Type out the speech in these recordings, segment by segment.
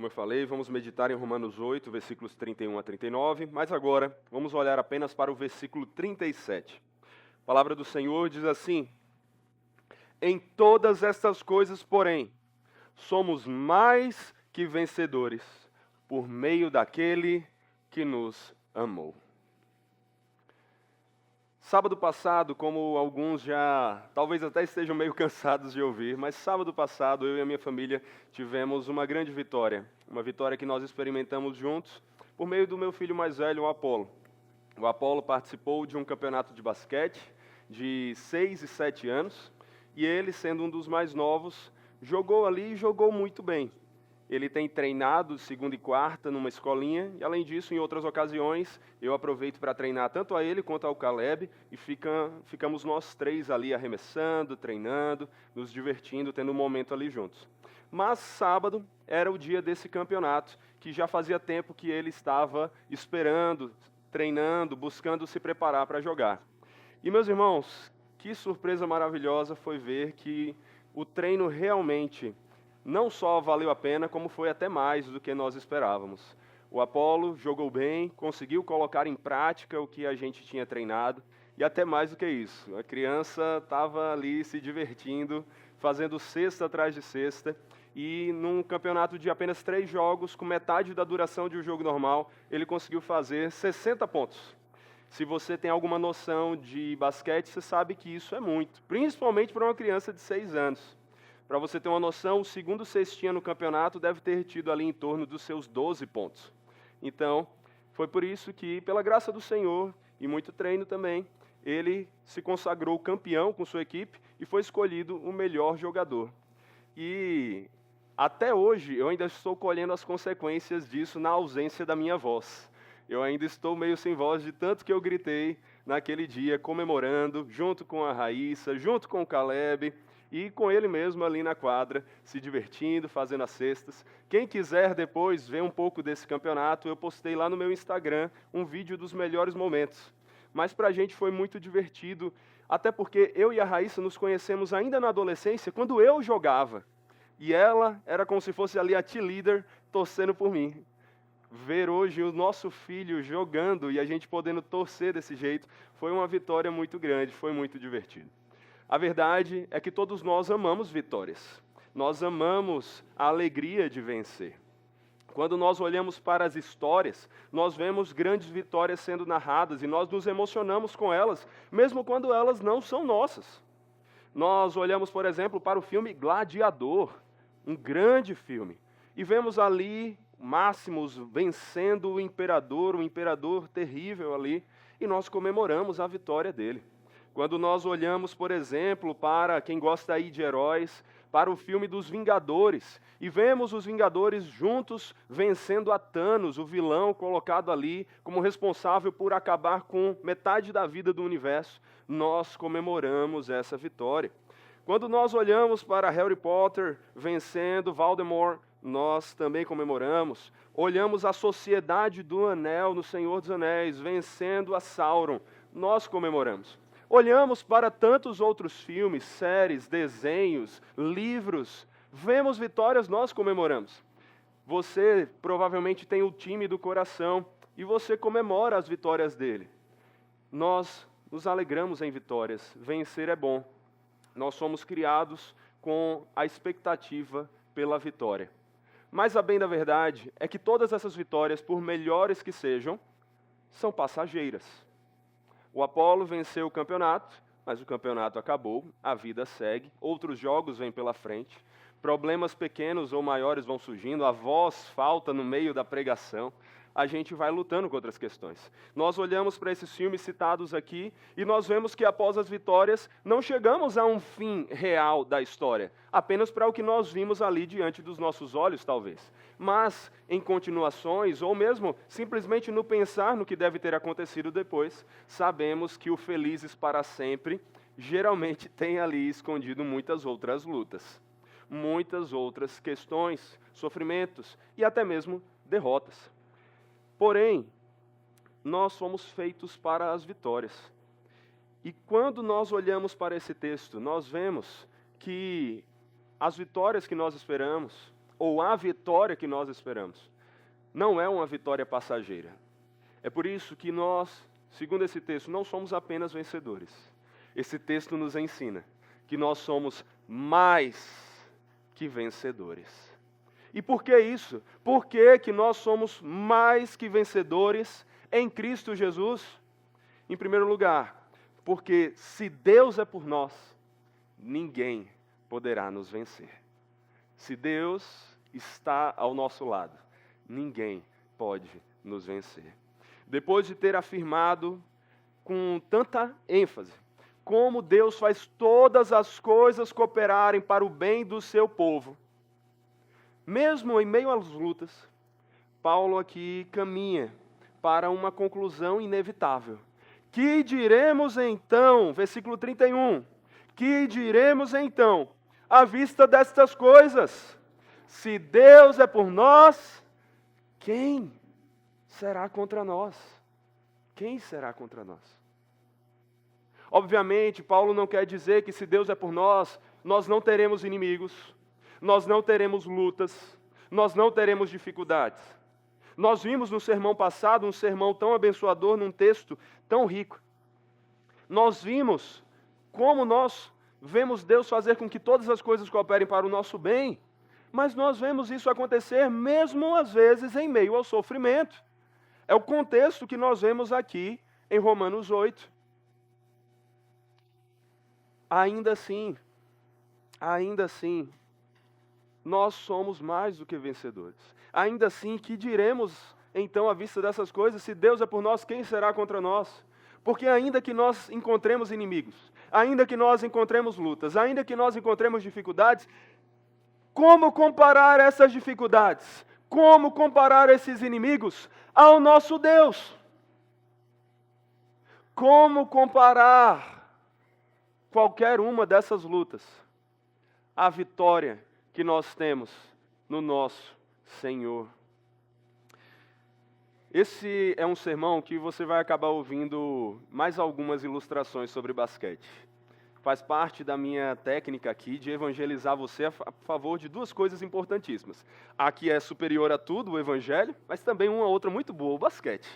Como eu falei, vamos meditar em Romanos 8, versículos 31 a 39, mas agora vamos olhar apenas para o versículo 37. A palavra do Senhor diz assim: Em todas estas coisas, porém, somos mais que vencedores, por meio daquele que nos amou. Sábado passado, como alguns já talvez até estejam meio cansados de ouvir, mas sábado passado eu e a minha família tivemos uma grande vitória. Uma vitória que nós experimentamos juntos por meio do meu filho mais velho, o Apolo. O Apolo participou de um campeonato de basquete de 6 e 7 anos e ele, sendo um dos mais novos, jogou ali e jogou muito bem. Ele tem treinado segunda e quarta numa escolinha e, além disso, em outras ocasiões, eu aproveito para treinar tanto a ele quanto ao Caleb e ficamos nós três ali arremessando, treinando, nos divertindo, tendo um momento ali juntos. Mas sábado era o dia desse campeonato, que já fazia tempo que ele estava esperando, treinando, buscando se preparar para jogar. E, meus irmãos, que surpresa maravilhosa foi ver que o treino realmente não só valeu a pena, como foi até mais do que nós esperávamos. O Apolo jogou bem, conseguiu colocar em prática o que a gente tinha treinado, e até mais do que isso. A criança estava ali se divertindo, fazendo cesta atrás de cesta, e num campeonato de apenas 3 jogos, com metade da duração de um jogo normal, ele conseguiu fazer 60 pontos. Se você tem alguma noção de basquete, você sabe que isso é muito, principalmente para uma criança de 6 anos. Para você ter uma noção, o segundo cestinha no campeonato deve ter tido ali em torno dos seus 12 pontos. Então, foi por isso que, pela graça do Senhor e muito treino também, ele se consagrou campeão com sua equipe e foi escolhido o melhor jogador. E até hoje eu ainda estou colhendo as consequências disso na ausência da minha voz. Eu ainda estou meio sem voz de tanto que eu gritei naquele dia, comemorando, junto com a Raíssa, junto com o Caleb, e com ele mesmo ali na quadra, se divertindo, fazendo as cestas. Quem quiser depois ver um pouco desse campeonato, eu postei lá no meu Instagram um vídeo dos melhores momentos. Mas para a gente foi muito divertido, até porque eu e a Raíssa nos conhecemos ainda na adolescência, quando eu jogava. E ela era como se fosse ali a cheerleader, torcendo por mim. Ver hoje o nosso filho jogando e a gente podendo torcer desse jeito, foi uma vitória muito grande, foi muito divertido. A verdade é que todos nós amamos vitórias. Nós amamos a alegria de vencer. Quando nós olhamos para as histórias, nós vemos grandes vitórias sendo narradas e nós nos emocionamos com elas, mesmo quando elas não são nossas. Nós olhamos, por exemplo, para o filme Gladiador, um grande filme, e vemos ali Máximos vencendo o imperador, um imperador terrível ali, e nós comemoramos a vitória dele. Quando nós olhamos, por exemplo, para quem gosta aí de heróis, para o filme dos Vingadores, e vemos os Vingadores juntos vencendo a Thanos, o vilão colocado ali como responsável por acabar com metade da vida do universo, nós comemoramos essa vitória. Quando nós olhamos para Harry Potter vencendo Voldemort, nós também comemoramos. Olhamos a Sociedade do Anel no Senhor dos Anéis vencendo a Sauron, nós comemoramos. Olhamos para tantos outros filmes, séries, desenhos, livros, vemos vitórias, nós comemoramos. Você provavelmente tem o time do coração e você comemora as vitórias dele. Nós nos alegramos em vitórias, vencer é bom. Nós somos criados com a expectativa pela vitória. Mas a bem da verdade é que todas essas vitórias, por melhores que sejam, são passageiras. O Apolo venceu o campeonato, mas o campeonato acabou, a vida segue, outros jogos vêm pela frente, problemas pequenos ou maiores vão surgindo, a voz falta no meio da pregação, a gente vai lutando com outras questões. Nós olhamos para esses filmes citados aqui e nós vemos que após as vitórias não chegamos a um fim real da história, apenas para o que nós vimos ali diante dos nossos olhos, talvez. Mas em continuações, ou mesmo simplesmente no pensar no que deve ter acontecido depois, sabemos que o felizes para sempre geralmente tem ali escondido muitas outras lutas, muitas outras questões, sofrimentos e até mesmo derrotas. Porém, nós somos feitos para as vitórias. E quando nós olhamos para esse texto, nós vemos que as vitórias que nós esperamos, ou a vitória que nós esperamos, não é uma vitória passageira. É por isso que nós, segundo esse texto, não somos apenas vencedores. Esse texto nos ensina que nós somos mais que vencedores. E por que isso? Por que nós somos mais que vencedores em Cristo Jesus? Em primeiro lugar, porque se Deus é por nós, ninguém poderá nos vencer. Se Deus está ao nosso lado, ninguém pode nos vencer. Depois de ter afirmado com tanta ênfase como Deus faz todas as coisas cooperarem para o bem do seu povo, mesmo em meio às lutas, Paulo aqui caminha para uma conclusão inevitável. Que diremos então, versículo 31, que diremos então, à vista destas coisas? Se Deus é por nós, quem será contra nós? Quem será contra nós? Obviamente, Paulo não quer dizer que se Deus é por nós, nós não teremos inimigos, nós não teremos lutas, nós não teremos dificuldades. Nós vimos no sermão passado um sermão tão abençoador num texto tão rico. Nós vimos como nós vemos Deus fazer com que todas as coisas cooperem para o nosso bem, mas nós vemos isso acontecer mesmo às vezes em meio ao sofrimento. É o contexto que nós vemos aqui em Romanos 8. Ainda assim, nós somos mais do que vencedores. Ainda assim, que diremos então à vista dessas coisas? Se Deus é por nós, quem será contra nós? Porque ainda que nós encontremos inimigos, ainda que nós encontremos lutas, ainda que nós encontremos dificuldades, como comparar essas dificuldades? Como comparar esses inimigos ao nosso Deus? Como comparar qualquer uma dessas lutas à vitória que nós temos no nosso Senhor? Esse é um sermão que você vai acabar ouvindo mais algumas ilustrações sobre basquete. Faz parte da minha técnica aqui de evangelizar você a favor de duas coisas importantíssimas. A que é superior a tudo, o evangelho, mas também uma outra muito boa, o basquete.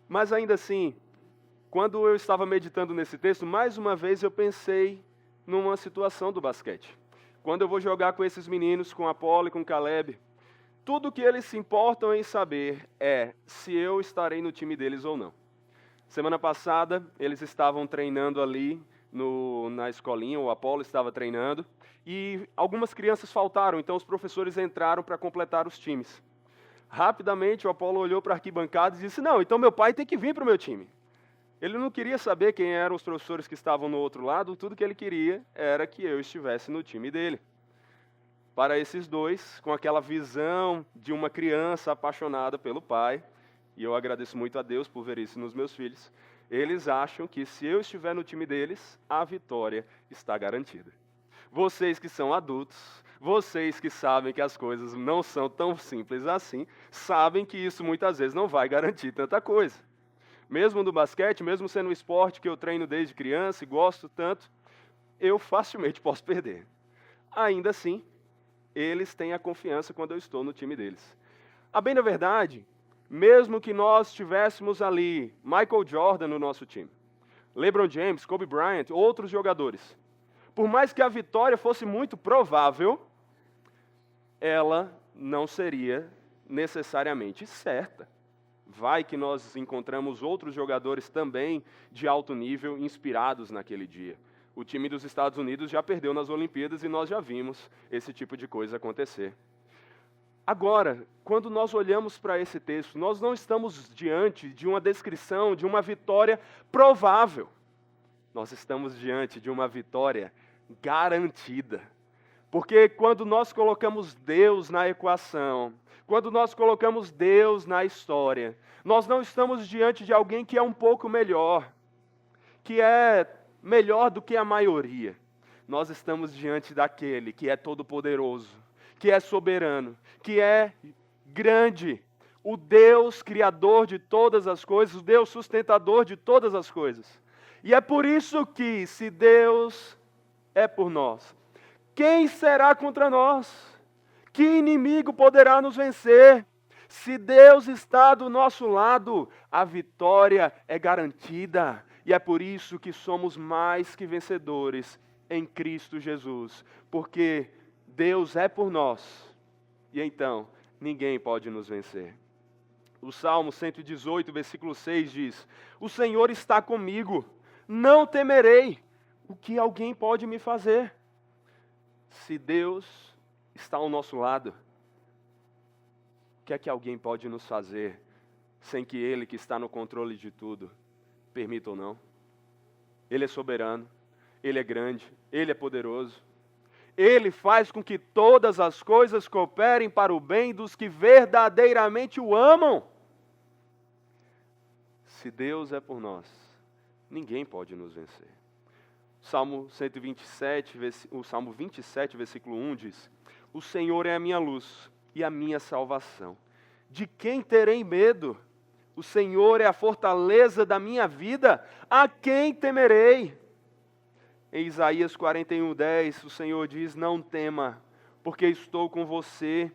Mas ainda assim, quando eu estava meditando nesse texto, mais uma vez eu pensei numa situação do basquete. Quando eu vou jogar com esses meninos, com Apolo e com Caleb, tudo que eles se importam em saber é se eu estarei no time deles ou não. Semana passada, eles estavam treinando ali na escolinha, o Apolo estava treinando, e algumas crianças faltaram, então os professores entraram para completar os times. Rapidamente, o Apolo olhou para a arquibancada e disse: não, então meu pai tem que vir para o meu time. Ele não queria saber quem eram os professores que estavam no outro lado, tudo que ele queria era que eu estivesse no time dele. Para esses dois, com aquela visão de uma criança apaixonada pelo pai, e eu agradeço muito a Deus por ver isso nos meus filhos, eles acham que se eu estiver no time deles, a vitória está garantida. Vocês que são adultos, vocês que sabem que as coisas não são tão simples assim, sabem que isso muitas vezes não vai garantir tanta coisa. Mesmo no basquete, mesmo sendo um esporte que eu treino desde criança e gosto tanto, eu facilmente posso perder. Ainda assim, eles têm a confiança quando eu estou no time deles. A bem da verdade, mesmo que nós tivéssemos ali Michael Jordan no nosso time, LeBron James, Kobe Bryant, outros jogadores, por mais que a vitória fosse muito provável, ela não seria necessariamente certa. Vai que nós encontramos outros jogadores também de alto nível inspirados naquele dia. O time dos Estados Unidos já perdeu nas Olimpíadas e nós já vimos esse tipo de coisa acontecer. Agora, quando nós olhamos para esse texto, nós não estamos diante de uma descrição de uma vitória provável. Nós estamos diante de uma vitória garantida. Porque quando nós colocamos Deus na equação, quando nós colocamos Deus na história, nós não estamos diante de alguém que é um pouco melhor, que é melhor do que a maioria. Nós estamos diante daquele que é todo-poderoso, que é soberano, que é grande, o Deus criador de todas as coisas, o Deus sustentador de todas as coisas. E é por isso que, se Deus é por nós, quem será contra nós? Que inimigo poderá nos vencer? Se Deus está do nosso lado, a vitória é garantida. E é por isso que somos mais que vencedores em Cristo Jesus. Porque Deus é por nós. E então, ninguém pode nos vencer. O Salmo 118, versículo 6 diz: O Senhor está comigo, não temerei. O que alguém pode me fazer? Se Deus está ao nosso lado, o que é que alguém pode nos fazer sem que Ele, que está no controle de tudo, permita ou não? Ele é soberano, Ele é grande, Ele é poderoso. Ele faz com que todas as coisas cooperem para o bem dos que verdadeiramente o amam. Se Deus é por nós, ninguém pode nos vencer. Salmo 127, o Salmo 27, versículo 1 diz: O Senhor é a minha luz e a minha salvação. De quem terei medo? O Senhor é a fortaleza da minha vida. A quem temerei? Em Isaías 41:10, o Senhor diz: Não tema, porque estou com você.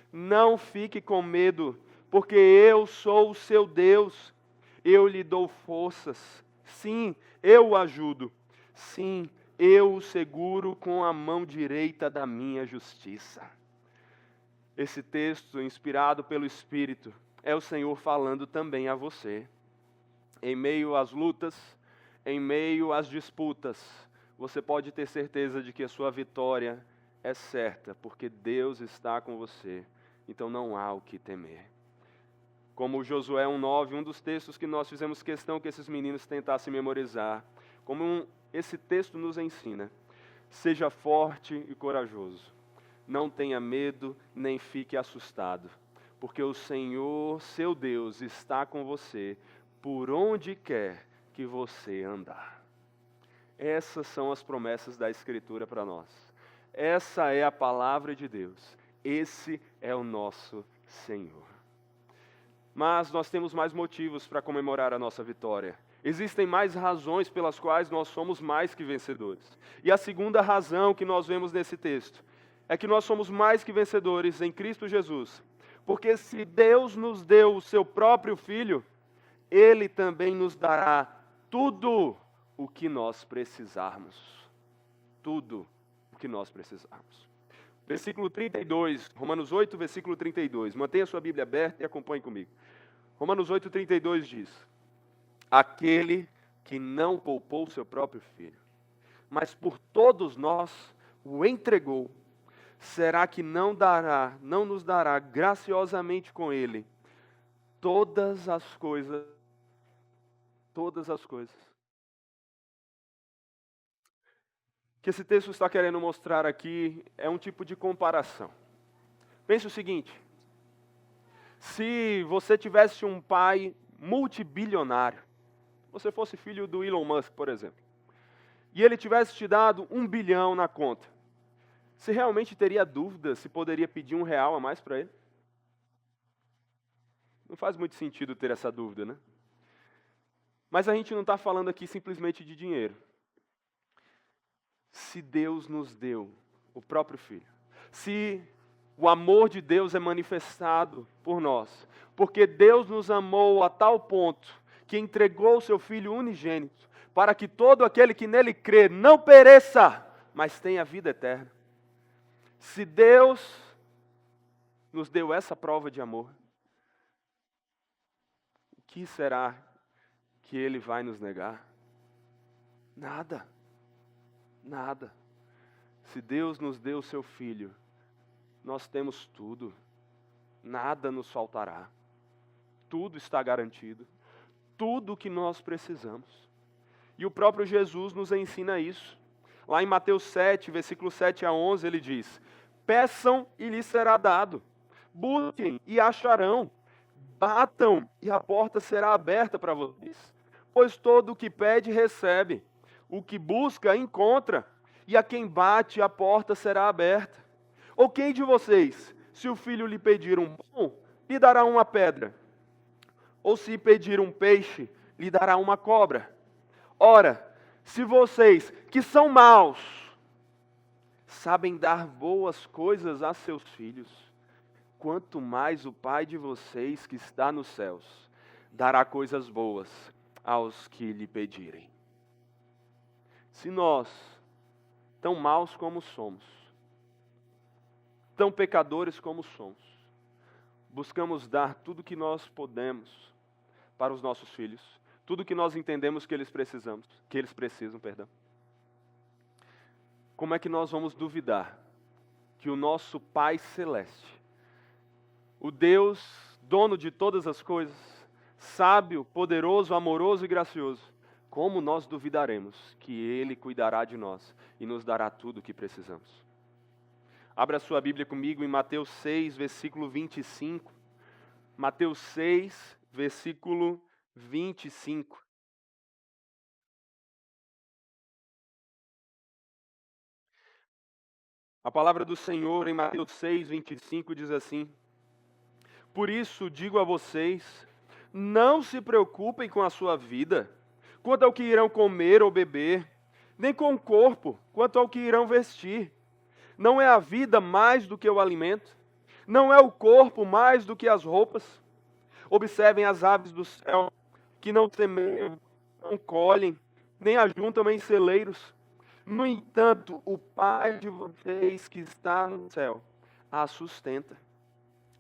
Não fique com medo, porque eu sou o seu Deus. Eu lhe dou forças. Sim, eu o ajudo. Sim, eu o seguro com a mão direita da minha justiça. Esse texto, inspirado pelo Espírito, é o Senhor falando também a você. Em meio às lutas, em meio às disputas, você pode ter certeza de que a sua vitória é certa, porque Deus está com você. Então não há o que temer. Como Josué 1:9, um dos textos que nós fizemos questão que esses meninos tentassem memorizar, esse texto nos ensina: seja forte e corajoso, não tenha medo nem fique assustado, porque o Senhor, seu Deus, está com você por onde quer que você andar. Essas são as promessas da Escritura para nós. Essa é a palavra de Deus. Esse é o nosso Senhor. Mas nós temos mais motivos para comemorar a nossa vitória. Existem mais razões pelas quais nós somos mais que vencedores. E a segunda razão que nós vemos nesse texto é que nós somos mais que vencedores em Cristo Jesus. Porque se Deus nos deu o seu próprio Filho, Ele também nos dará tudo o que nós precisarmos. Tudo o que nós precisarmos. Versículo 32, Romanos 8, versículo 32. Mantenha sua Bíblia aberta e acompanhe comigo. Romanos 8, 32 diz: Aquele que não poupou seu próprio Filho, mas por todos nós o entregou, será que não nos dará graciosamente com Ele todas as coisas? Todas as coisas. O que esse texto está querendo mostrar aqui é um tipo de comparação. Pense o seguinte: se você tivesse um pai multibilionário, você fosse filho do Elon Musk, por exemplo, e ele tivesse te dado 1 bilhão na conta, você realmente teria dúvida se poderia pedir R$1 a mais para ele? Não faz muito sentido ter essa dúvida, né? Mas a gente não está falando aqui simplesmente de dinheiro. Se Deus nos deu o próprio Filho, se o amor de Deus é manifestado por nós, porque Deus nos amou a tal ponto que entregou o seu Filho unigênito, para que todo aquele que nele crê não pereça, mas tenha vida eterna. Se Deus nos deu essa prova de amor, o que será que Ele vai nos negar? Nada. Nada. Se Deus nos deu o seu Filho, nós temos tudo. Nada nos faltará. Tudo está garantido. Tudo o que nós precisamos. E o próprio Jesus nos ensina isso. Lá em Mateus 7, versículo 7 a 11, ele diz: Peçam e lhes será dado. Busquem e acharão. Batam e a porta será aberta para vocês. Pois todo o que pede, recebe. O que busca, encontra, e a quem bate, a porta será aberta. Ou quem de vocês, se o filho lhe pedir um pão, lhe dará uma pedra? Ou se pedir um peixe, lhe dará uma cobra? Ora, se vocês, que são maus, sabem dar boas coisas a seus filhos, quanto mais o Pai de vocês que está nos céus dará coisas boas aos que lhe pedirem. Se nós, tão maus como somos, tão pecadores como somos, buscamos dar tudo que nós podemos para os nossos filhos, tudo que nós entendemos que eles precisam, como é que nós vamos duvidar que o nosso Pai Celeste, o Deus, dono de todas as coisas, sábio, poderoso, amoroso e gracioso, como nós duvidaremos que Ele cuidará de nós e nos dará tudo o que precisamos? Abra sua Bíblia comigo em Mateus 6, versículo 25. Mateus 6, versículo 25. A palavra do Senhor em Mateus 6, 25 diz assim: Por isso digo a vocês, não se preocupem com a sua vida, quanto ao que irão comer ou beber, nem com o corpo, quanto ao que irão vestir. Não é a vida mais do que o alimento? Não é o corpo mais do que as roupas? Observem as aves do céu, que não semeiam, não colhem, nem ajuntam em celeiros. No entanto, o Pai de vocês que está no céu a sustenta.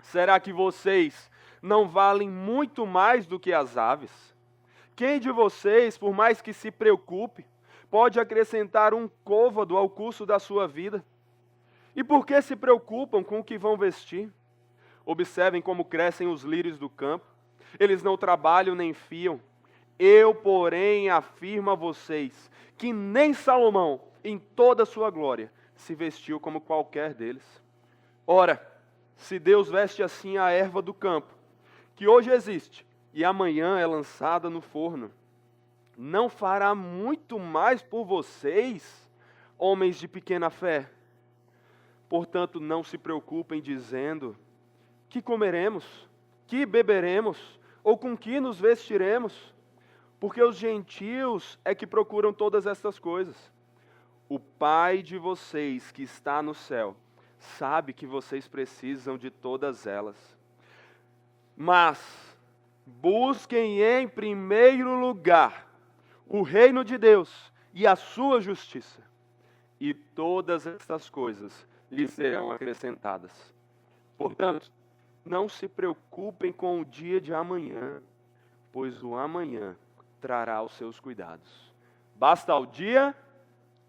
Será que vocês não valem muito mais do que as aves? Quem de vocês, por mais que se preocupe, pode acrescentar um côvado ao curso da sua vida? E por que se preocupam com o que vão vestir? Observem como crescem os lírios do campo. Eles não trabalham nem fiam. Eu, porém, afirmo a vocês que nem Salomão, em toda a sua glória, se vestiu como qualquer deles. Ora, se Deus veste assim a erva do campo, que hoje existe e amanhã é lançada no forno, não fará muito mais por vocês, homens de pequena fé? Portanto, não se preocupem dizendo: que comeremos, que beberemos, ou com que nos vestiremos? Porque os gentios é que procuram todas estas coisas. O Pai de vocês que está no céu sabe que vocês precisam de todas elas. Mas busquem em primeiro lugar o reino de Deus e a sua justiça, e todas estas coisas lhes serão acrescentadas. Portanto, não se preocupem com o dia de amanhã, pois o amanhã trará os seus cuidados. Basta ao dia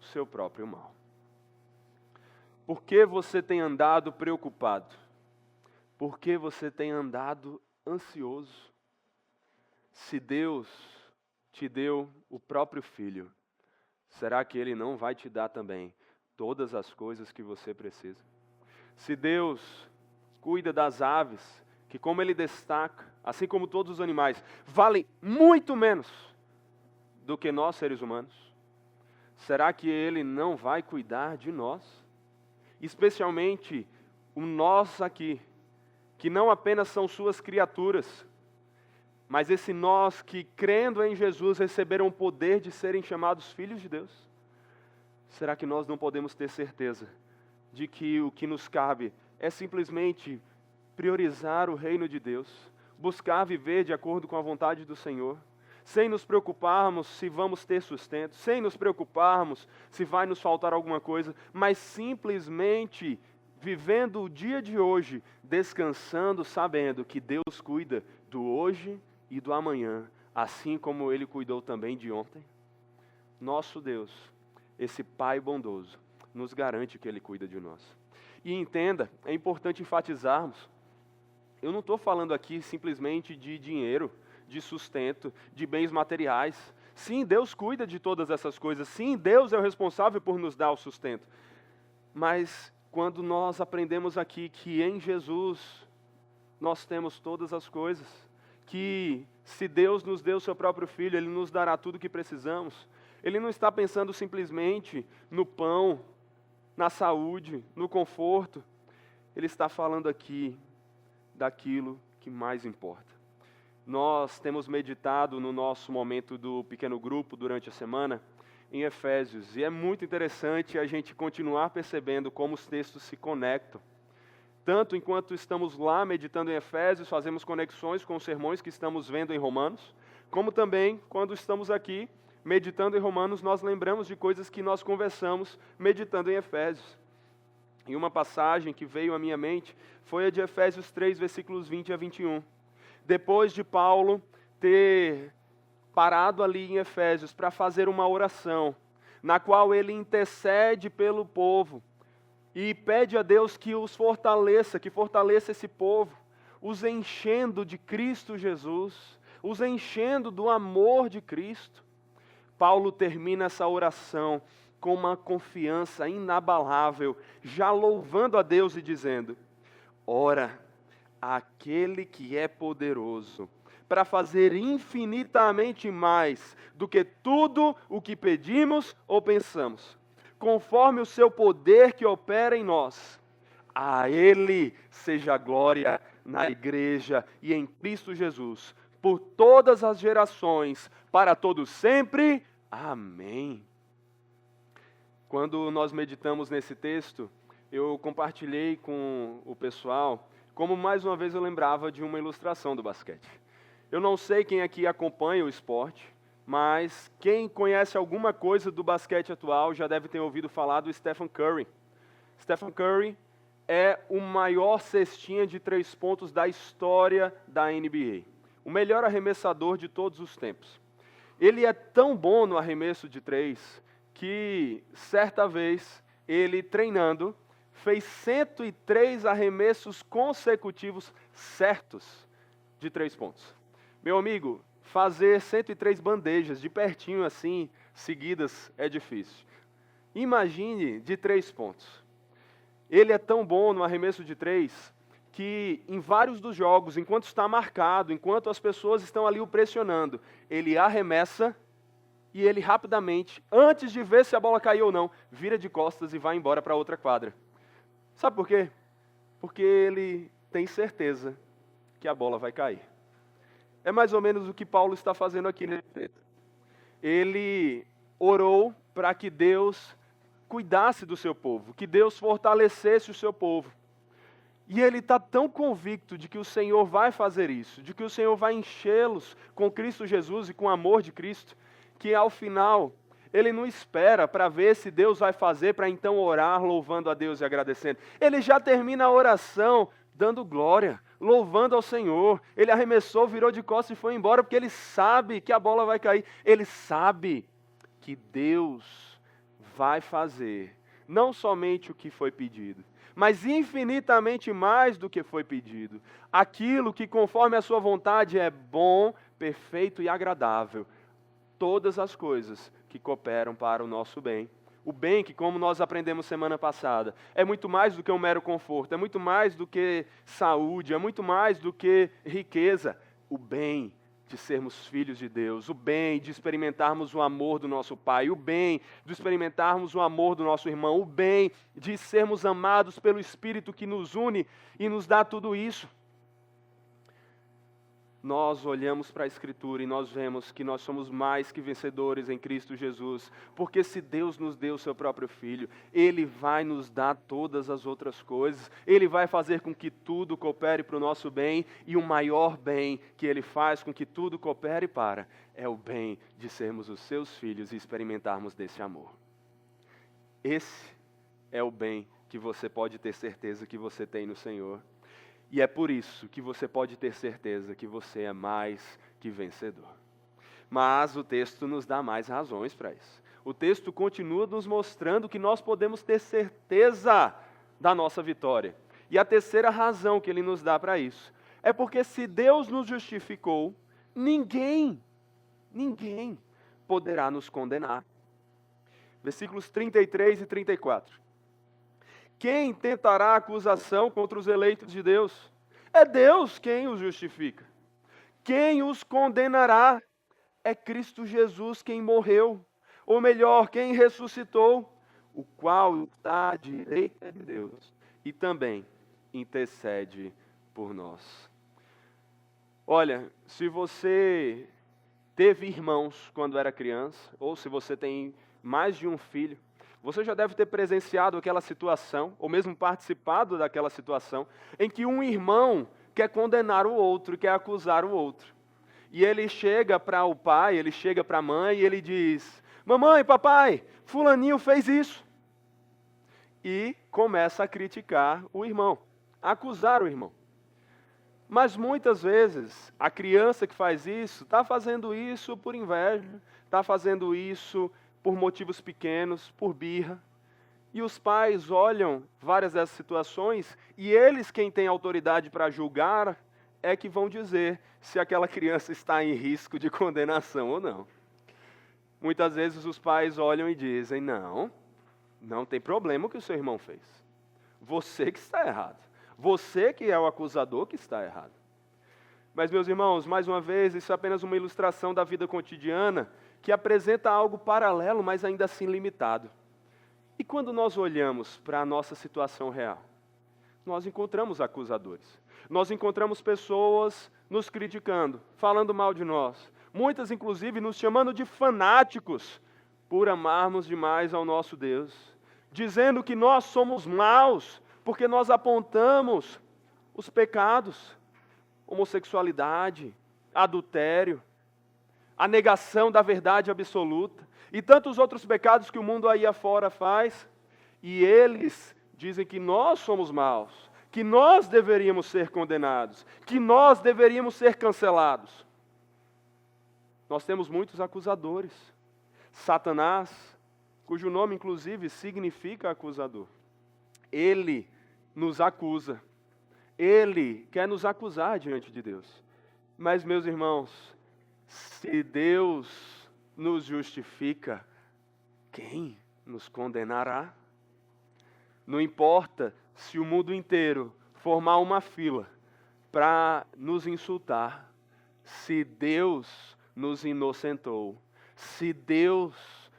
o seu próprio mal. Por que você tem andado preocupado? Por que você tem andado ansioso? Se Deus te deu o próprio Filho, será que Ele não vai te dar também todas as coisas que você precisa? Se Deus cuida das aves, que como Ele destaca, assim como todos os animais, valem muito menos do que nós seres humanos, será que Ele não vai cuidar de nós? Especialmente o nós aqui, que não apenas são suas criaturas, mas esse nós que, crendo em Jesus, receberam o poder de serem chamados filhos de Deus. Será que nós não podemos ter certeza de que o que nos cabe é simplesmente priorizar o reino de Deus, buscar viver de acordo com a vontade do Senhor, sem nos preocuparmos se vamos ter sustento, sem nos preocuparmos se vai nos faltar alguma coisa, mas simplesmente vivendo o dia de hoje, descansando, sabendo que Deus cuida do hoje e do amanhã, assim como Ele cuidou também de ontem? Nosso Deus, esse Pai bondoso, nos garante que Ele cuida de nós. E entenda, é importante enfatizarmos, eu não estou falando aqui simplesmente de dinheiro, de sustento, de bens materiais. Sim, Deus cuida de todas essas coisas. Sim, Deus é o responsável por nos dar o sustento. Mas quando nós aprendemos aqui que em Jesus nós temos todas as coisas, que se Deus nos deu o seu próprio Filho, Ele nos dará tudo o que precisamos. Ele não está pensando simplesmente no pão, na saúde, no conforto. Ele está falando aqui daquilo que mais importa. Nós temos meditado no nosso momento do pequeno grupo durante a semana em Efésios. E é muito interessante a gente continuar percebendo como os textos se conectam. Tanto enquanto estamos lá meditando em Efésios, fazemos conexões com os sermões que estamos vendo em Romanos, como também quando estamos aqui meditando em Romanos, nós lembramos de coisas que nós conversamos meditando em Efésios. E uma passagem que veio à minha mente foi a de Efésios 3, versículos 20 a 21. Depois de Paulo ter parado ali em Efésios para fazer uma oração, na qual ele intercede pelo povo e pede a Deus que os fortaleça, que fortaleça esse povo, os enchendo de Cristo Jesus, os enchendo do amor de Cristo. Paulo termina essa oração com uma confiança inabalável, já louvando a Deus e dizendo: ora, aquele que é poderoso para fazer infinitamente mais do que tudo o que pedimos ou pensamos, conforme o seu poder que opera em nós, a Ele seja a glória na igreja e em Cristo Jesus, por todas as gerações, para todos sempre. Amém. Quando nós meditamos nesse texto, eu compartilhei com o pessoal como mais uma vez eu lembrava de uma ilustração do basquete. Eu não sei quem aqui acompanha o esporte, mas quem conhece alguma coisa do basquete atual já deve ter ouvido falar do Stephen Curry. Stephen Curry é o maior cestinha de 3 pontos da história da NBA. O melhor arremessador de todos os tempos. Ele é tão bom no arremesso de 3 que, certa vez, ele treinando, fez 103 arremessos consecutivos certos de 3 pontos. Meu amigo, fazer 103 bandejas de pertinho assim, seguidas, é difícil. Imagine de 3 pontos. Ele é tão bom no arremesso de 3 que em vários dos jogos, enquanto está marcado, enquanto as pessoas estão ali o pressionando, ele arremessa e ele rapidamente, antes de ver se a bola caiu ou não, vira de costas e vai embora para outra quadra. Sabe por quê? Porque ele tem certeza que a bola vai cair. É mais ou menos o que Paulo está fazendo aqui nesse texto. Ele orou para que Deus cuidasse do seu povo, que Deus fortalecesse o seu povo. E ele está tão convicto de que o Senhor vai fazer isso, de que o Senhor vai enchê-los com Cristo Jesus e com o amor de Cristo, que ao final ele não espera para ver se Deus vai fazer, para então orar louvando a Deus e agradecendo. Ele já termina a oração dando glória, louvando ao Senhor. Ele arremessou, virou de costas e foi embora, porque ele sabe que a bola vai cair. Ele sabe que Deus vai fazer não somente o que foi pedido, mas infinitamente mais do que foi pedido. Aquilo que conforme a sua vontade é bom, perfeito e agradável. Todas as coisas que cooperam para o nosso bem. O bem que, como nós aprendemos semana passada, é muito mais do que um mero conforto, é muito mais do que saúde, é muito mais do que riqueza. O bem de sermos filhos de Deus, o bem de experimentarmos o amor do nosso Pai, o bem de experimentarmos o amor do nosso irmão, o bem de sermos amados pelo Espírito que nos une e nos dá tudo isso. Nós olhamos para a Escritura e nós vemos que nós somos mais que vencedores em Cristo Jesus, porque se Deus nos deu o seu próprio Filho, Ele vai nos dar todas as outras coisas, Ele vai fazer com que tudo coopere para o nosso bem, e o maior bem que Ele faz com que tudo coopere para, é o bem de sermos os seus filhos e experimentarmos desse amor. Esse é o bem que você pode ter certeza que você tem no Senhor. E é por isso que você pode ter certeza que você é mais que vencedor. Mas o texto nos dá mais razões para isso. O texto continua nos mostrando que nós podemos ter certeza da nossa vitória. E a terceira razão que ele nos dá para isso é porque se Deus nos justificou, ninguém poderá nos condenar. Versículos 33 e 34. Quem tentará acusação contra os eleitos de Deus? É Deus quem os justifica. Quem os condenará? É Cristo Jesus quem morreu, ou melhor, quem ressuscitou, o qual está à direita de Deus e também intercede por nós. Olha, se você teve irmãos quando era criança, ou se você tem mais de um filho. Você já deve ter presenciado aquela situação, ou mesmo participado daquela situação, em que um irmão quer condenar o outro, quer acusar o outro. E ele chega para o pai, ele chega para a mãe e ele diz: mamãe, papai, fulaninho fez isso. E começa a criticar o irmão, a acusar o irmão. Mas muitas vezes a criança que faz isso está fazendo isso por inveja, está fazendo isso por motivos pequenos, por birra. E os pais olham várias dessas situações e eles, quem tem autoridade para julgar, é que vão dizer se aquela criança está em risco de condenação ou não. Muitas vezes os pais olham e dizem: não tem problema o que o seu irmão fez. Você que está errado. Você que é o acusador que está errado. Mas, meus irmãos, mais uma vez, isso é apenas uma ilustração da vida cotidiana que apresenta algo paralelo, mas ainda assim limitado. E quando nós olhamos para a nossa situação real, nós encontramos acusadores. Nós encontramos pessoas nos criticando, falando mal de nós. Muitas, inclusive, nos chamando de fanáticos por amarmos demais ao nosso Deus. Dizendo que nós somos maus porque nós apontamos os pecados, homossexualidade, adultério, a negação da verdade absoluta e tantos outros pecados que o mundo aí afora faz. E eles dizem que nós somos maus, que nós deveríamos ser condenados, que nós deveríamos ser cancelados. Nós temos muitos acusadores. Satanás, cujo nome inclusive significa acusador, ele nos acusa. Ele quer nos acusar diante de Deus. Mas, meus irmãos, se Deus nos justifica, quem nos condenará? Não importa se o mundo inteiro formar uma fila para nos insultar, se Deus nos inocentou, se Deus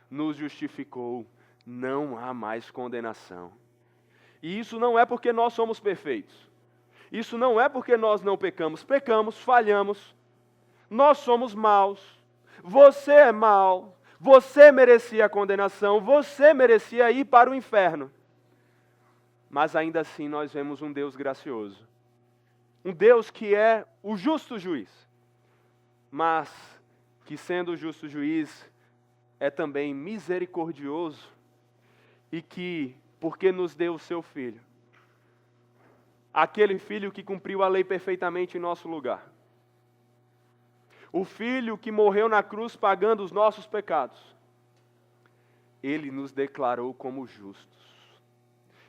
nos justificou, não há mais condenação. E isso não é porque nós somos perfeitos. Isso não é porque nós não pecamos. Pecamos, falhamos. Nós somos maus. Você é mau. Você merecia a condenação. Você merecia ir para o inferno. Mas ainda assim nós vemos um Deus gracioso. Um Deus que é o justo juiz. Mas que, sendo o justo juiz, é também misericordioso. E que, porque nos deu o seu Filho, aquele Filho que cumpriu a lei perfeitamente em nosso lugar, o Filho que morreu na cruz pagando os nossos pecados, Ele nos declarou como justos.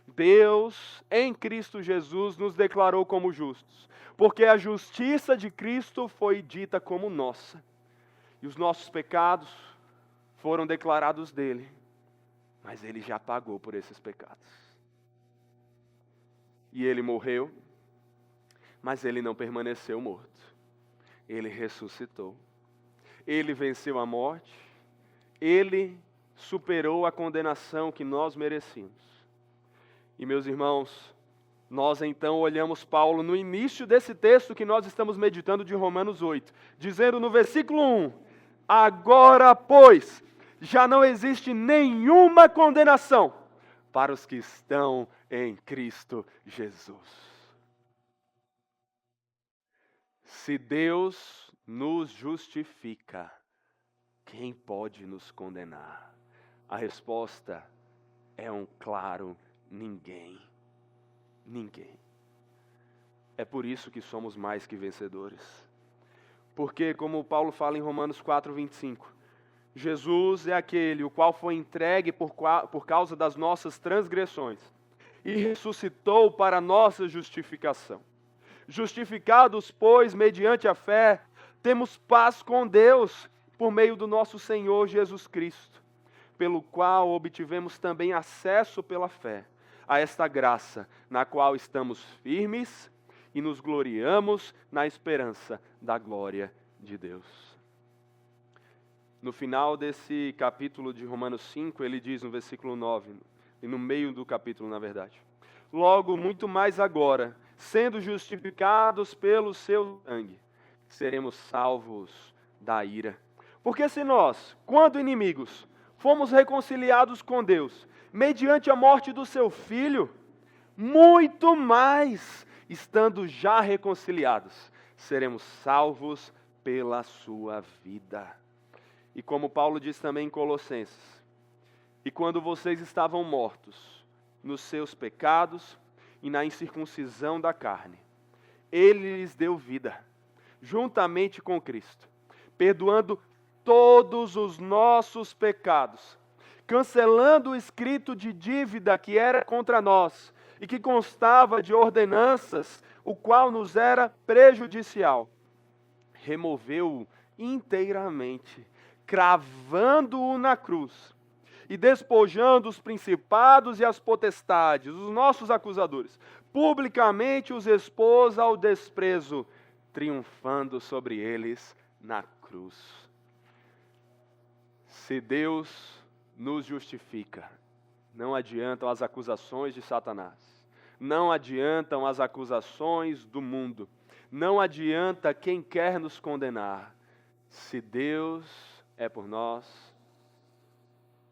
Deus, em Cristo Jesus, nos declarou como justos, porque a justiça de Cristo foi dita como nossa, e os nossos pecados foram declarados dele, mas Ele já pagou por esses pecados. E Ele morreu, mas Ele não permaneceu morto. Ele ressuscitou. Ele venceu a morte. Ele superou a condenação que nós merecíamos. E, meus irmãos, nós então olhamos Paulo no início desse texto que nós estamos meditando de Romanos 8, dizendo no versículo 1, agora, pois, já não existe nenhuma condenação para os que estão em Cristo Jesus. Se Deus nos justifica, quem pode nos condenar? A resposta é um claro ninguém. Ninguém. É por isso que somos mais que vencedores. Porque, como Paulo fala em Romanos 4:25, Jesus é aquele o qual foi entregue por causa das nossas transgressões e ressuscitou para a nossa justificação. Justificados, pois, mediante a fé, temos paz com Deus por meio do nosso Senhor Jesus Cristo, pelo qual obtivemos também acesso pela fé a esta graça, na qual estamos firmes e nos gloriamos na esperança da glória de Deus. No final desse capítulo de Romanos 5, ele diz no versículo 9, e no meio do capítulo, na verdade, logo, muito mais agora, sendo justificados pelo seu sangue, seremos salvos da ira. Porque se nós, quando inimigos, fomos reconciliados com Deus, mediante a morte do seu Filho, muito mais, estando já reconciliados, seremos salvos pela sua vida. E como Paulo diz também em Colossenses, e quando vocês estavam mortos nos seus pecados e na incircuncisão da carne, Ele lhes deu vida, juntamente com Cristo, perdoando todos os nossos pecados, cancelando o escrito de dívida que era contra nós e que constava de ordenanças, o qual nos era prejudicial. Removeu-o inteiramente, cravando-o na cruz e despojando os principados e as potestades, os nossos acusadores, publicamente os expôs ao desprezo, triunfando sobre eles na cruz. Se Deus nos justifica, não adiantam as acusações de Satanás, não adiantam as acusações do mundo, não adianta quem quer nos condenar. Se Deus é por nós,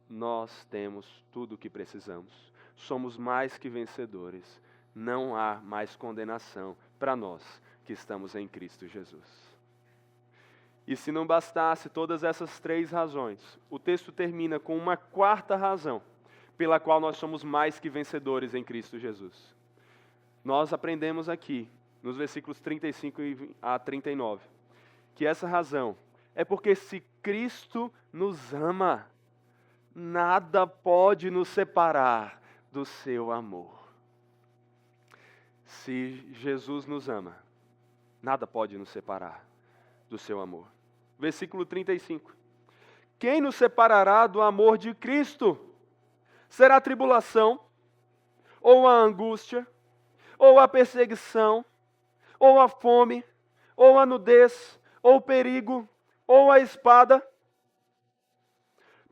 nós temos tudo o que precisamos. Somos mais que vencedores. Não há mais condenação para nós que estamos em Cristo Jesus. E se não bastasse todas essas três razões, o texto termina com uma quarta razão pela qual nós somos mais que vencedores em Cristo Jesus. Nós aprendemos aqui, nos versículos 35 a 39, que essa razão é porque se Cristo nos ama, nada pode nos separar do seu amor. Se Jesus nos ama, nada pode nos separar do seu amor. Versículo 35. Quem nos separará do amor de Cristo? Será a tribulação, ou a angústia, ou a perseguição, ou a fome, ou a nudez, ou o perigo, ou a espada?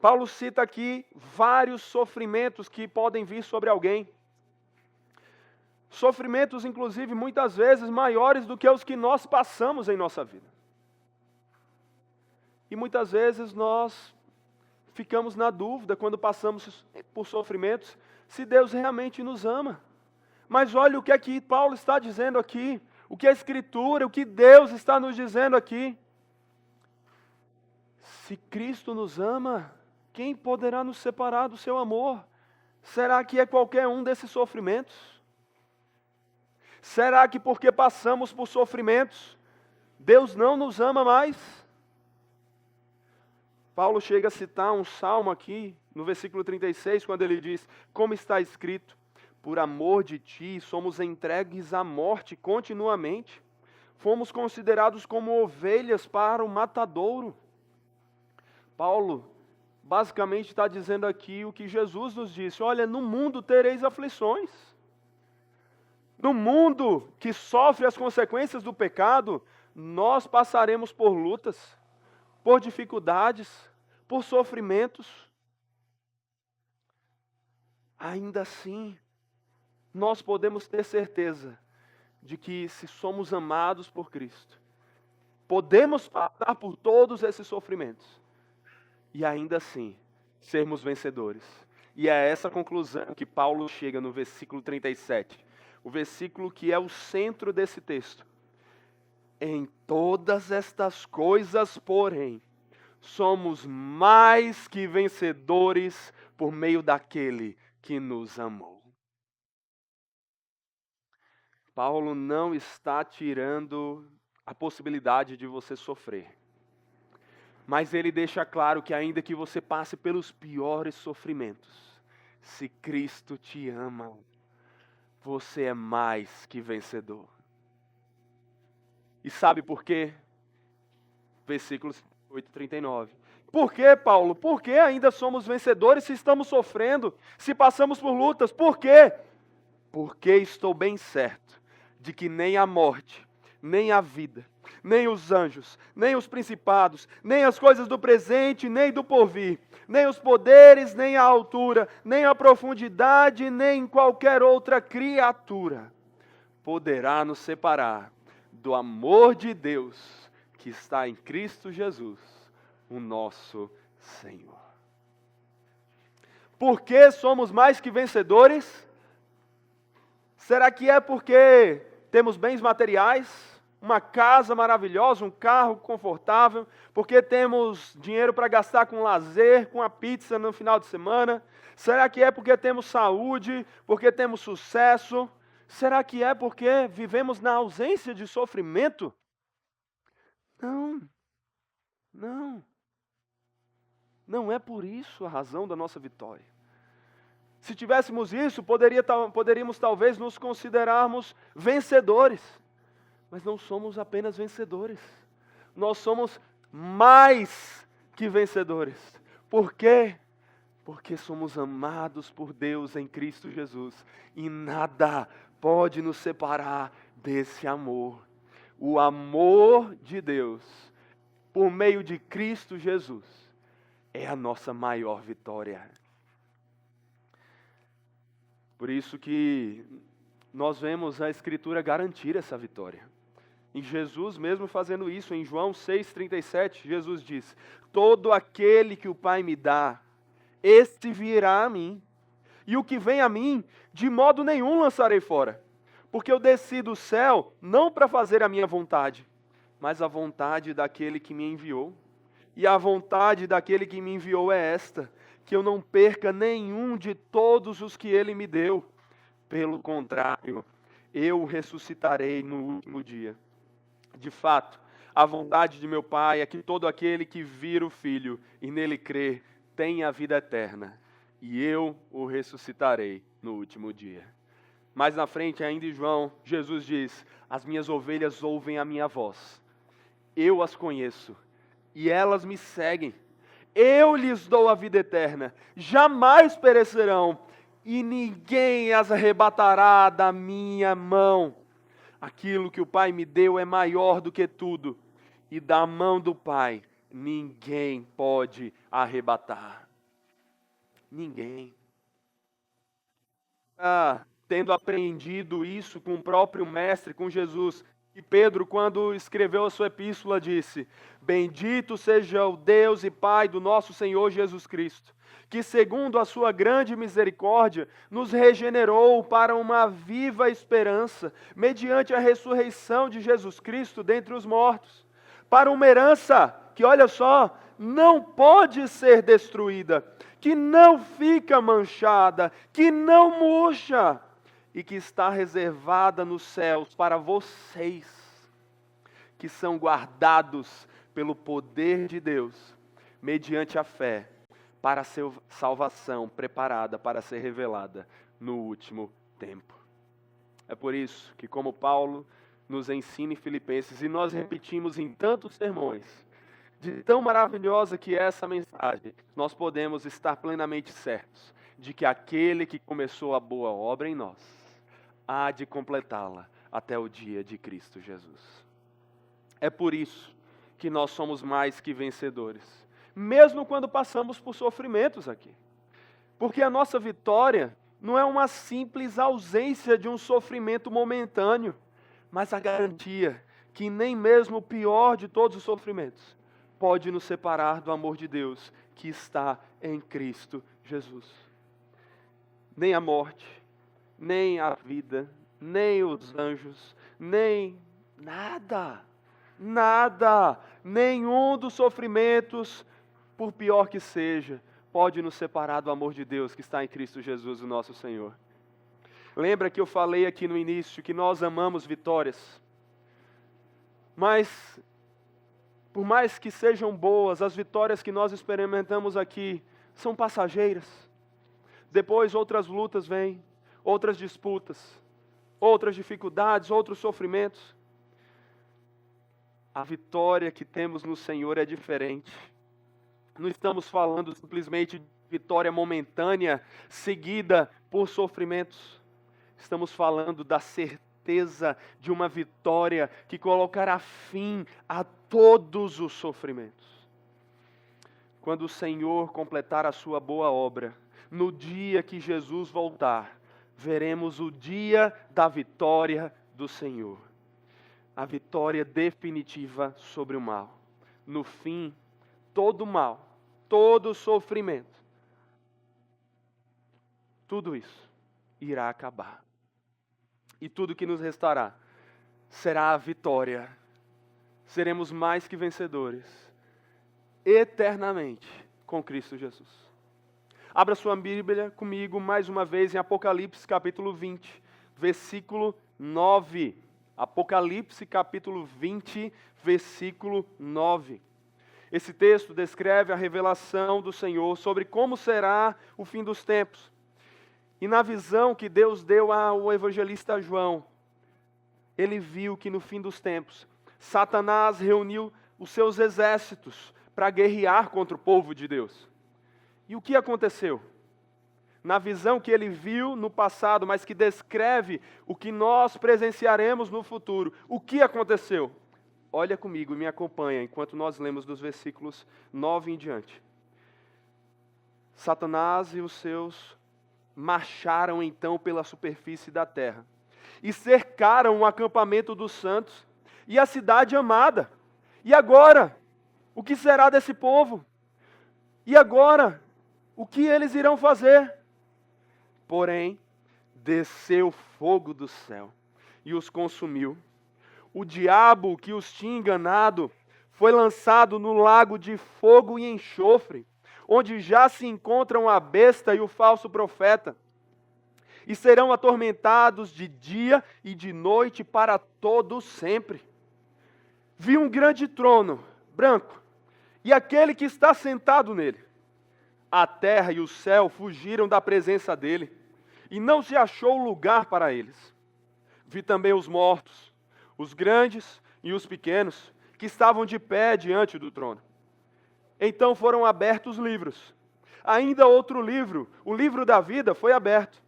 Paulo cita aqui vários sofrimentos que podem vir sobre alguém. Sofrimentos, inclusive, muitas vezes maiores do que os que nós passamos em nossa vida. E muitas vezes nós ficamos na dúvida, quando passamos por sofrimentos, se Deus realmente nos ama. Mas olha o que é que Paulo está dizendo aqui, o que a Escritura, o que Deus está nos dizendo aqui. Se Cristo nos ama, quem poderá nos separar do seu amor? Será que é qualquer um desses sofrimentos? Será que porque passamos por sofrimentos, Deus não nos ama mais? Paulo chega a citar um salmo aqui, no versículo 36, quando ele diz: como está escrito, por amor de ti somos entregues à morte continuamente, fomos considerados como ovelhas para o matadouro. Paulo basicamente está dizendo aqui o que Jesus nos disse: olha, no mundo tereis aflições. No mundo que sofre as consequências do pecado, nós passaremos por lutas, por dificuldades, por sofrimentos. Ainda assim, nós podemos ter certeza de que, se somos amados por Cristo, podemos passar por todos esses sofrimentos e ainda assim sermos vencedores. E é essa conclusão que Paulo chega no versículo 37, o versículo que é o centro desse texto. Em todas estas coisas, porém, somos mais que vencedores por meio daquele que nos amou. Paulo não está tirando a possibilidade de você sofrer. Mas ele deixa claro que ainda que você passe pelos piores sofrimentos, se Cristo te ama, você é mais que vencedor. E sabe por quê? Versículos 8 e 39. Por quê, Paulo? Por que ainda somos vencedores se estamos sofrendo, se passamos por lutas? Por quê? Porque estou bem certo de que nem a morte, nem a vida, nem os anjos, nem os principados, nem as coisas do presente, nem do porvir, nem os poderes, nem a altura, nem a profundidade, nem qualquer outra criatura poderá nos separar do amor de Deus que está em Cristo Jesus, o nosso Senhor. Por que somos mais que vencedores? Será que é porque temos bens materiais? Uma casa maravilhosa, um carro confortável, porque temos dinheiro para gastar com lazer, com a pizza no final de semana? Será que é porque temos saúde, porque temos sucesso? Será que é porque vivemos na ausência de sofrimento? Não, não. Não é por isso a razão da nossa vitória. Se tivéssemos isso, poderíamos talvez nos considerarmos vencedores. Mas não somos apenas vencedores. Nós somos mais que vencedores. Por quê? Porque somos amados por Deus em Cristo Jesus. E nada pode nos separar desse amor. O amor de Deus, por meio de Cristo Jesus, é a nossa maior vitória. Por isso que nós vemos a Escritura garantir essa vitória. E Jesus mesmo fazendo isso, em João 6,37, Jesus diz: todo aquele que o Pai me dá, este virá a mim. E o que vem a mim, de modo nenhum lançarei fora. Porque eu desci do céu, não para fazer a minha vontade, mas a vontade daquele que me enviou. E a vontade daquele que me enviou é esta: que eu não perca nenhum de todos os que ele me deu. Pelo contrário, eu o ressuscitarei no último dia. De fato, a vontade de meu Pai é que todo aquele que vir o Filho e nele crer tenha a vida eterna, e eu o ressuscitarei no último dia. Mais na frente, ainda em João, Jesus diz: as minhas ovelhas ouvem a minha voz, eu as conheço, e elas me seguem. Eu lhes dou a vida eterna, jamais perecerão, e ninguém as arrebatará da minha mão. Aquilo que o Pai me deu é maior do que tudo, e da mão do Pai ninguém pode arrebatar. Ninguém. Tendo aprendido isso com o próprio Mestre, com Jesus, e Pedro, quando escreveu a sua epístola, disse: bendito seja o Deus e Pai do nosso Senhor Jesus Cristo, que segundo a sua grande misericórdia, nos regenerou para uma viva esperança, mediante a ressurreição de Jesus Cristo dentre os mortos, para uma herança que, olha só, não pode ser destruída, que não fica manchada, que não murcha, e que está reservada nos céus para vocês, que são guardados pelo poder de Deus, mediante a fé, para a salvação preparada para ser revelada no último tempo. É por isso que, como Paulo nos ensina em Filipenses, e nós repetimos em tantos sermões, de tão maravilhosa que é essa mensagem, nós podemos estar plenamente certos de que aquele que começou a boa obra em nós, há de completá-la até o dia de Cristo Jesus. É por isso que nós somos mais que vencedores, mesmo quando passamos por sofrimentos aqui. Porque a nossa vitória não é uma simples ausência de um sofrimento momentâneo, mas a garantia que nem mesmo o pior de todos os sofrimentos pode nos separar do amor de Deus que está em Cristo Jesus. Nem a morte, nem a vida, nem os anjos, nem nada, nenhum dos sofrimentos, por pior que seja, pode nos separar do amor de Deus que está em Cristo Jesus, o nosso Senhor. Lembra que eu falei aqui no início que nós amamos vitórias, mas por mais que sejam boas, as vitórias que nós experimentamos aqui são passageiras. Depois outras lutas vêm, outras disputas, outras dificuldades, outros sofrimentos. A vitória que temos no Senhor é diferente. Não estamos falando simplesmente de vitória momentânea, seguida por sofrimentos. Estamos falando da certeza de uma vitória que colocará fim a todos os sofrimentos. Quando o Senhor completar a sua boa obra, no dia que Jesus voltar, veremos o dia da vitória do Senhor. A vitória definitiva sobre o mal. No fim, todo mal, todo sofrimento tudo isso irá acabar. E tudo que nos restará será a vitória. Seremos mais que vencedores, eternamente, com Cristo Jesus. Abra sua Bíblia comigo mais uma vez em Apocalipse capítulo 20, versículo 9. Apocalipse capítulo 20, versículo 9. Esse texto descreve a revelação do Senhor sobre como será o fim dos tempos. E na visão que Deus deu ao evangelista João, ele viu que no fim dos tempos, Satanás reuniu os seus exércitos para guerrear contra o povo de Deus. E o que aconteceu? Na visão que ele viu no passado, mas que descreve o que nós presenciaremos no futuro, o que aconteceu? Olha comigo e me acompanha enquanto nós lemos dos versículos 9 em diante. Satanás e os seus marcharam então pela superfície da terra e cercaram o acampamento dos santos e a cidade amada. E agora, o que será desse povo? E agora, o que eles irão fazer? Porém, desceu fogo do céu e os consumiu. O diabo que os tinha enganado foi lançado no lago de fogo e enxofre, onde já se encontram a besta e o falso profeta, e serão atormentados de dia e de noite para todo sempre. Vi um grande trono, branco, e aquele que está sentado nele. A terra e o céu fugiram da presença dele, e não se achou lugar para eles. Vi também os mortos, os grandes e os pequenos, que estavam de pé diante do trono. Então foram abertos livros. Ainda outro livro, o livro da vida, foi aberto.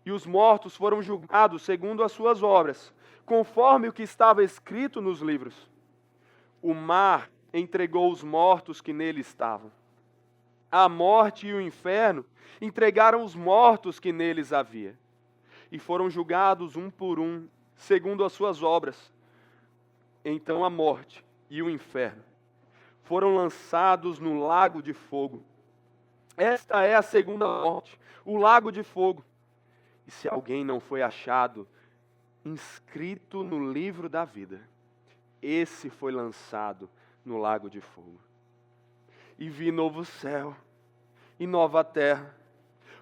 E os mortos foram julgados segundo as suas obras, conforme o que estava escrito nos livros. O mar entregou os mortos que nele estavam. A morte e o inferno entregaram os mortos que neles havia. E foram julgados um por um, segundo as suas obras. Então a morte e o inferno foram lançados no lago de fogo. Esta é a segunda morte, o lago de fogo. E se alguém não foi achado inscrito no livro da vida, esse foi lançado no lago de fogo. E vi novo céu e nova terra,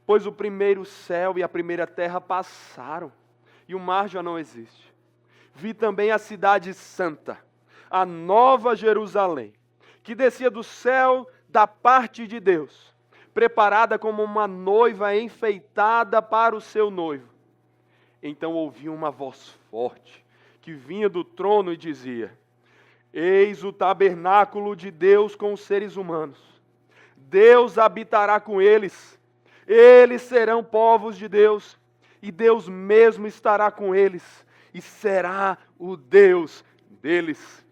pois o primeiro céu e a primeira terra passaram, e o mar já não existe. Vi também a cidade santa, a nova Jerusalém, que descia do céu da parte de Deus, preparada como uma noiva enfeitada para o seu noivo. Então ouvi uma voz forte, que vinha do trono e dizia: Eis o tabernáculo de Deus com os seres humanos. Deus habitará com eles. Eles serão povos de Deus, e Deus mesmo estará com eles, e será o Deus deles.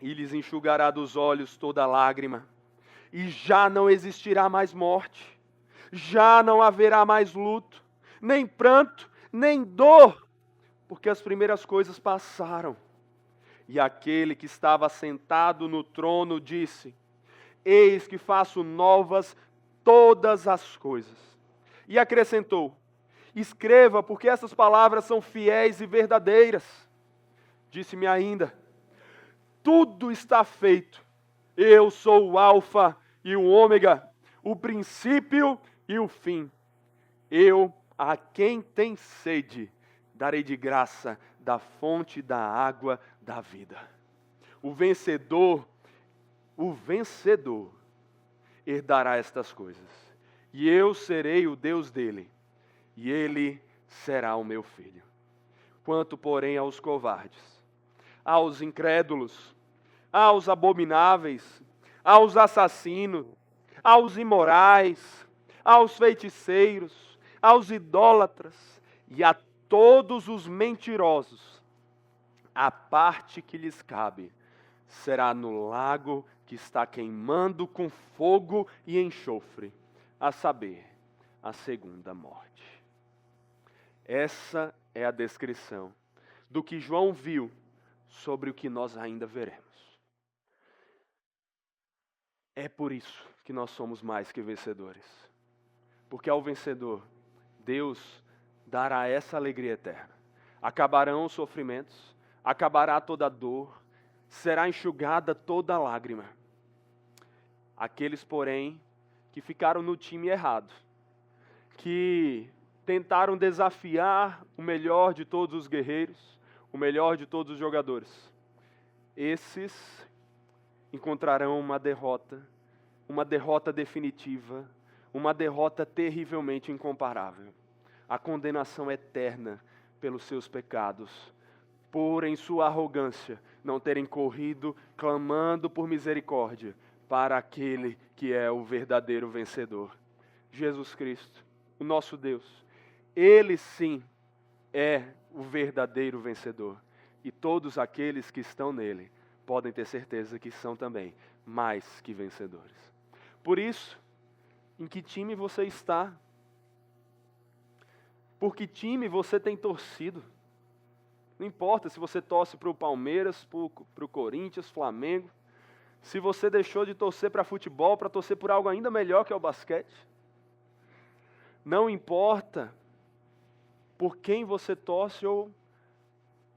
E lhes enxugará dos olhos toda lágrima, e já não existirá mais morte, já não haverá mais luto, nem pranto, nem dor, porque as primeiras coisas passaram. E aquele que estava sentado no trono disse: Eis que faço novas todas as coisas. E acrescentou: Escreva, porque essas palavras são fiéis e verdadeiras. Disse-me ainda: Tudo está feito. Eu sou o Alfa e o Ômega, o princípio e o fim. Eu, a quem tem sede, darei de graça da fonte da água da vida. O vencedor herdará estas coisas. E eu serei o Deus dele, e ele será o meu filho. Quanto, porém, aos covardes, aos incrédulos, aos abomináveis, aos assassinos, aos imorais, aos feiticeiros, aos idólatras e a todos os mentirosos, a parte que lhes cabe será no lago que está queimando com fogo e enxofre, a saber, a segunda morte. Essa é a descrição do que João viu sobre o que nós ainda veremos. É por isso que nós somos mais que vencedores. Porque ao vencedor, Deus dará essa alegria eterna. Acabarão os sofrimentos, acabará toda a dor, será enxugada toda a lágrima. Aqueles, porém, que ficaram no time errado, que tentaram desafiar o melhor de todos os guerreiros, o melhor de todos os jogadores, esses encontrarão uma derrota definitiva, uma derrota terrivelmente incomparável. A condenação eterna pelos seus pecados, por em sua arrogância não terem corrido clamando por misericórdia para aquele que é o verdadeiro vencedor, Jesus Cristo, o nosso Deus. Ele sim é o verdadeiro vencedor, e todos aqueles que estão nele podem ter certeza que são também mais que vencedores. Por isso, em que time você está? Por que time você tem torcido? Não importa se você torce para o Palmeiras, para o Corinthians, Flamengo, se você deixou de torcer para futebol para torcer por algo ainda melhor que é o basquete. Não importa por quem você torce ou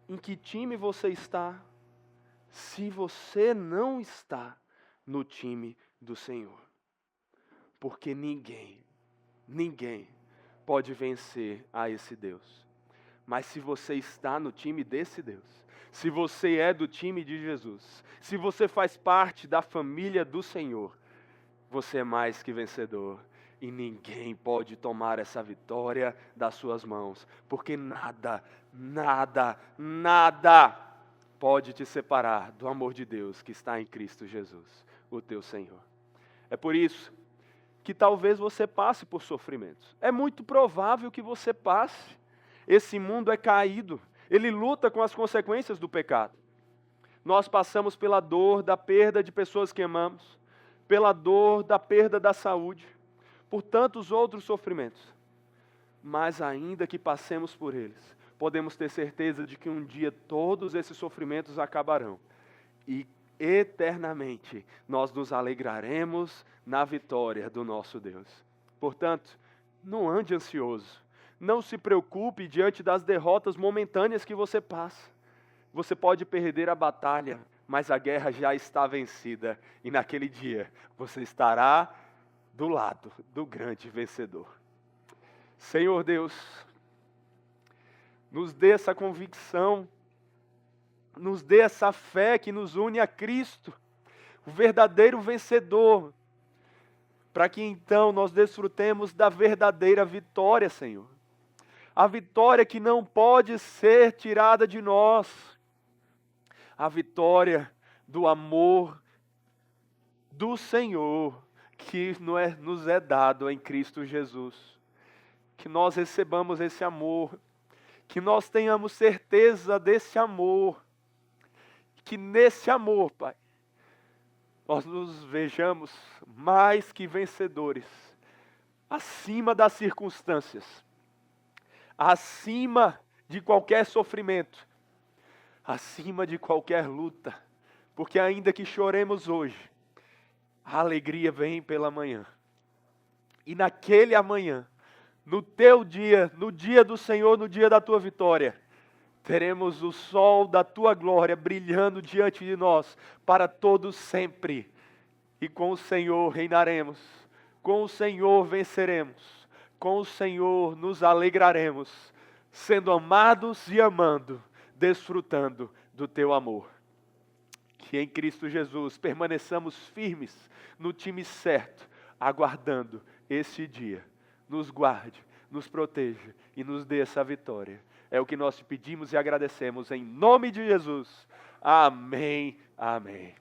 em que time você está, se você não está no time do Senhor. Porque ninguém pode vencer a esse Deus. Mas se você está no time desse Deus, se você é do time de Jesus, se você faz parte da família do Senhor, você é mais que vencedor. E ninguém pode tomar essa vitória das suas mãos, porque nada pode te separar do amor de Deus que está em Cristo Jesus, o teu Senhor. É por isso que talvez você passe por sofrimentos. É muito provável que você passe. Esse mundo é caído, ele luta com as consequências do pecado. Nós passamos pela dor da perda de pessoas que amamos, pela dor da perda da saúde, por tantos outros sofrimentos. Mas ainda que passemos por eles, podemos ter certeza de que um dia todos esses sofrimentos acabarão. E eternamente nós nos alegraremos na vitória do nosso Deus. Portanto, não ande ansioso. Não se preocupe diante das derrotas momentâneas que você passa. Você pode perder a batalha, mas a guerra já está vencida. E naquele dia você estará do lado do grande vencedor. Senhor Deus, nos dê essa convicção, nos dê essa fé que nos une a Cristo, o verdadeiro vencedor, para que então nós desfrutemos da verdadeira vitória, Senhor. A vitória que não pode ser tirada de nós, a vitória do amor do Senhor, que nos é dado em Cristo Jesus. Que nós recebamos esse amor, que nós tenhamos certeza desse amor, que nesse amor, Pai, nós nos vejamos mais que vencedores, acima das circunstâncias, acima de qualquer sofrimento, acima de qualquer luta, porque ainda que choremos hoje, a alegria vem pela manhã. E naquele amanhã, no teu dia, no dia do Senhor, no dia da tua vitória, teremos o sol da tua glória brilhando diante de nós para todos sempre. E com o Senhor reinaremos, com o Senhor venceremos, com o Senhor nos alegraremos, sendo amados e amando, desfrutando do teu amor. Que em Cristo Jesus permaneçamos firmes no time certo, aguardando esse dia. Nos guarde, nos proteja e nos dê essa vitória. É o que nós te pedimos e agradecemos em nome de Jesus. Amém, amém.